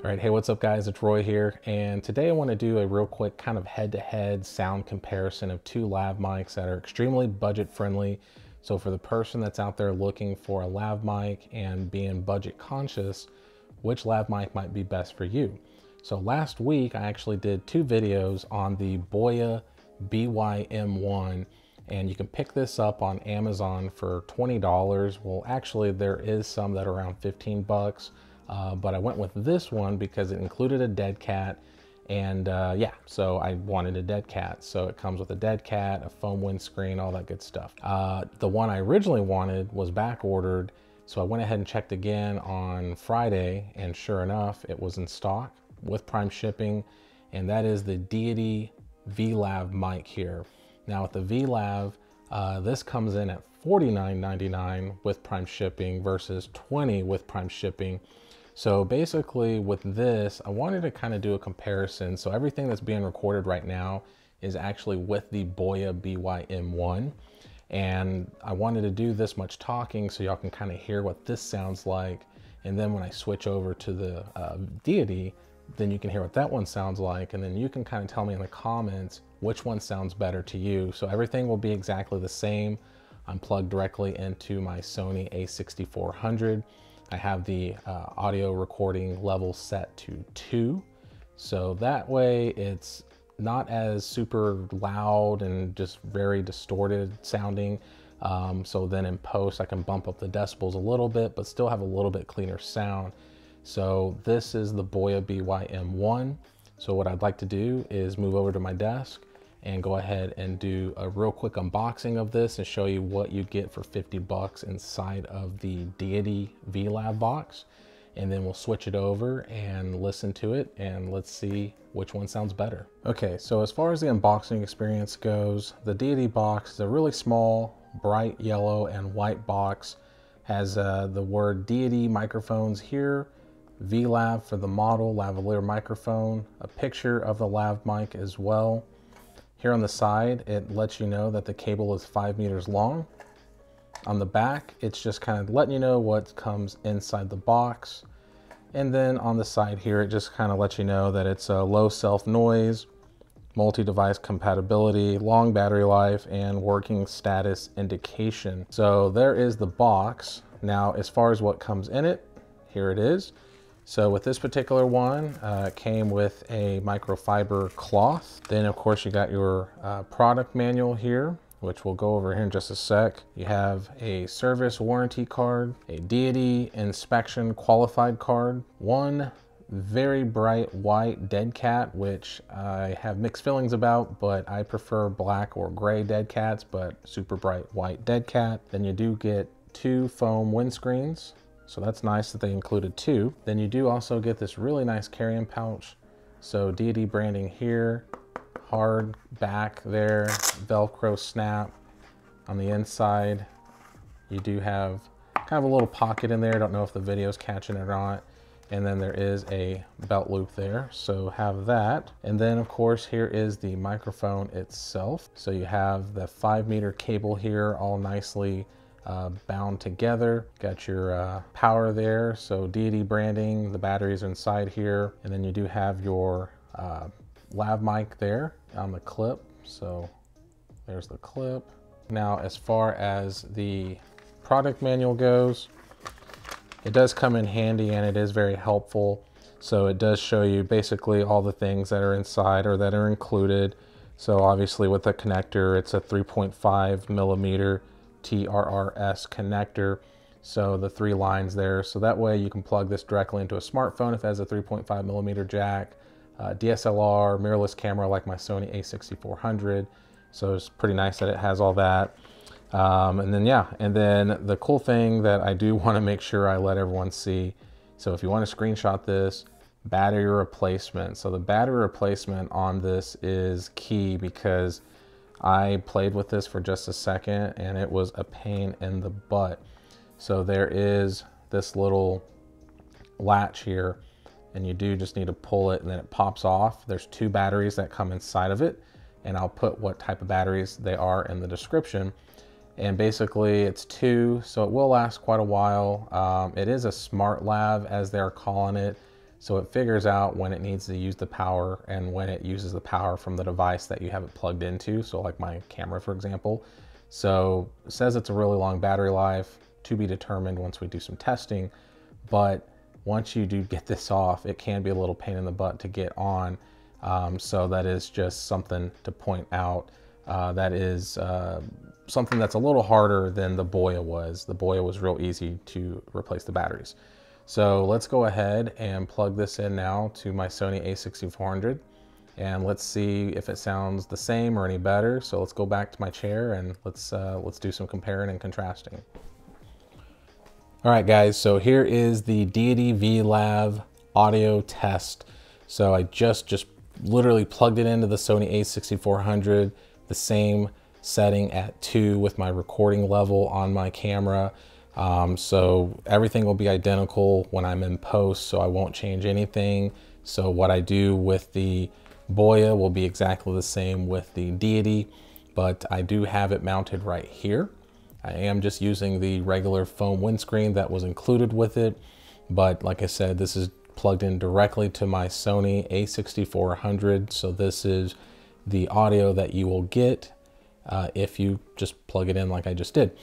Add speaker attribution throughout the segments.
Speaker 1: All right, hey, what's up guys? It's Roy here, and today I want to do a real quick kind of head-to-head sound comparison of two lav mics that are extremely budget friendly. So for the person that's out there looking for a lav mic and being budget conscious, which lav mic might be best for you? So last week I actually did two videos on the Boya BY-M1, and you can pick this up on Amazon for $20. Well, actually there is some that are around 15 bucks. But I went with this one because it included a dead cat, and yeah, so I wanted a dead cat. So it comes with a dead cat, a foam windscreen, all that good stuff. The one I originally wanted was back ordered, so I went ahead and checked again on Friday, and sure enough, it was in stock with Prime shipping, and that is the Deity V.Lav mic here. Now with the V.Lav, this comes in at $49.99 with Prime shipping versus $20 with Prime shipping. So basically with this, I wanted to kind of do a comparison. So everything that's being recorded right now is actually with the Boya BY-M1. And I wanted to do this much talking so y'all can kind of hear what this sounds like. And then when I switch over to the Deity, then you can hear what that one sounds like. And then you can kind of tell me in the comments which one sounds better to you. So everything will be exactly the same. I'm plugged directly into my Sony a6400. I have the audio recording level set to 2. So that way it's not as super loud and just very distorted sounding. So then in post, I can bump up the decibels a little bit, but still have a little bit cleaner sound. So this is the Boya BY-M1. So what I'd like to do is move over to my desk and go ahead and do a real quick unboxing of this and show you what you get for 50 bucks inside of the Deity V.Lav box. And then we'll switch it over and listen to it, and let's see which one sounds better. Okay, so as far as the unboxing experience goes, the Deity box is a really small, bright yellow and white box. Has the word Deity microphones here, V.Lav for the model, lavalier microphone, a picture of the lav mic as well. Here on the side, it lets you know that the cable is 5 meters long. On the back, it's just kind of letting you know what comes inside the box. And then on the side here, it just kind of lets you know that it's a low self noise, multi-device compatibility, long battery life, and working status indication. So there is the box. Now, as far as what comes in it, here it is. So with this particular one, it came with a microfiber cloth. Then of course you got your product manual here, which we'll go over here in just a sec. You have a service warranty card, a Deity inspection qualified card, one very bright white dead cat, which I have mixed feelings about, but I prefer black or gray dead cats, but super bright white dead cat. Then you do get 2 foam windscreens. So that's nice that they included 2. Then you do also get this really nice carrying pouch. So Deity branding here, hard back there, Velcro snap on the inside. You do have kind of a little pocket in there. Don't know if the video's catching it or not. And then there is a belt loop there, so have that. And then of course here is the microphone itself. So you have the 5-meter cable here all nicely bound together. Got your power there, so Deity branding, the batteries are inside here, and then you do have your lav mic there on the clip. So there's the clip. Now as far as the product manual goes, it does come in handy and it is very helpful. So it does show you basically all the things that are inside or that are included. So obviously with the connector, it's a 3.5 millimeter TRRS connector, so the 3 lines there, so that way you can plug this directly into a smartphone if it has a 3.5 millimeter jack, DSLR, mirrorless camera like my Sony a6400, so it's pretty nice that it has all that. And then yeah, and then the cool thing that I do want to make sure I let everyone see, so if you want to screenshot this, battery replacement. So the battery replacement on this is key because I played with this for just a second and it was a pain in the butt. So there is this little latch here and you do just need to pull it and then it pops off. There's 2 batteries that come inside of it, and I'll put what type of batteries they are in the description. And basically it's 2, so it will last quite a while. It is a smart lav as they're calling it. So it figures out when it needs to use the power and when it uses the power from the device that you have it plugged into. So like my camera, for example. So it says it's a really long battery life, to be determined once we do some testing. But once you do get this off, it can be a little pain in the butt to get on. So that is just something to point out. That is something that's a little harder than the Boya was. The Boya was real easy to replace the batteries. So let's go ahead and plug this in now to my Sony a6400, and let's see if it sounds the same or any better. So let's go back to my chair and let's do some comparing and contrasting. All right, guys, so here is the Deity V.Lav audio test. So I just literally plugged it into the Sony a6400, the same setting at 2 with my recording level on my camera. So everything will be identical when I'm in post, so I won't change anything. So what I do with the Boya will be exactly the same with the Deity, but I do have it mounted right here. I am just using the regular foam windscreen that was included with it, but like I said, this is plugged in directly to my Sony a6400, so this is the audio that you will get if you just plug it in like I just did.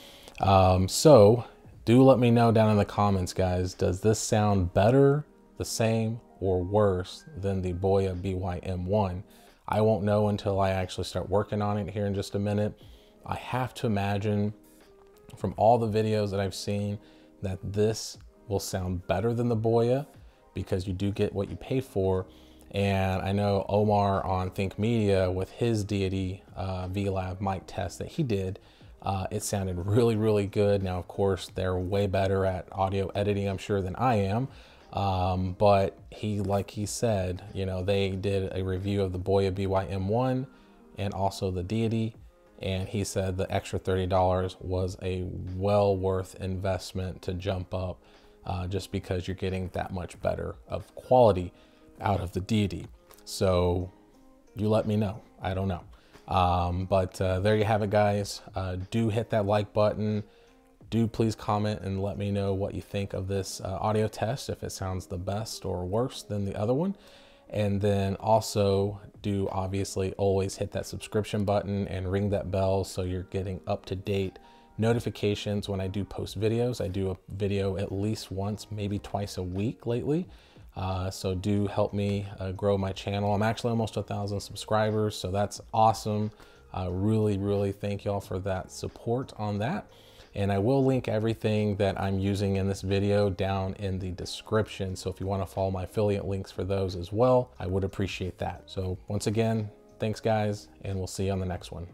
Speaker 1: So do let me know down in the comments, guys, does this sound better, the same, or worse than the Boya BY-M1? I won't know until I actually start working on it here in just a minute. I have to imagine from all the videos that I've seen that this will sound better than the Boya, because you do get what you pay for. And I know Omar on Think Media with his Deity V.Lav mic test that he did, it sounded really, really good. Now, of course, they're way better at audio editing, I'm sure, than I am. But like he said, you know, they did a review of the Boya BY-M1 and also the Deity, and he said the extra $30 was a well worth investment to jump up, just because you're getting that much better of quality out of the Deity. So you let me know. I don't know. But there you have it, guys. Do hit that like button. Do please comment and let me know what you think of this audio test, if it sounds the best or worse than the other one. And then also do obviously always hit that subscription button and ring that bell so you're getting up-to-date notifications when I do post videos. I do a video at least once, maybe twice a week lately. So do help me grow my channel. I'm actually almost 1,000 subscribers, so that's awesome. Really thank y'all for that support on that. And I will link everything that I'm using in this video down in the description. So if you want to follow my affiliate links for those as well, I would appreciate that. So once again, thanks guys, and we'll see you on the next one.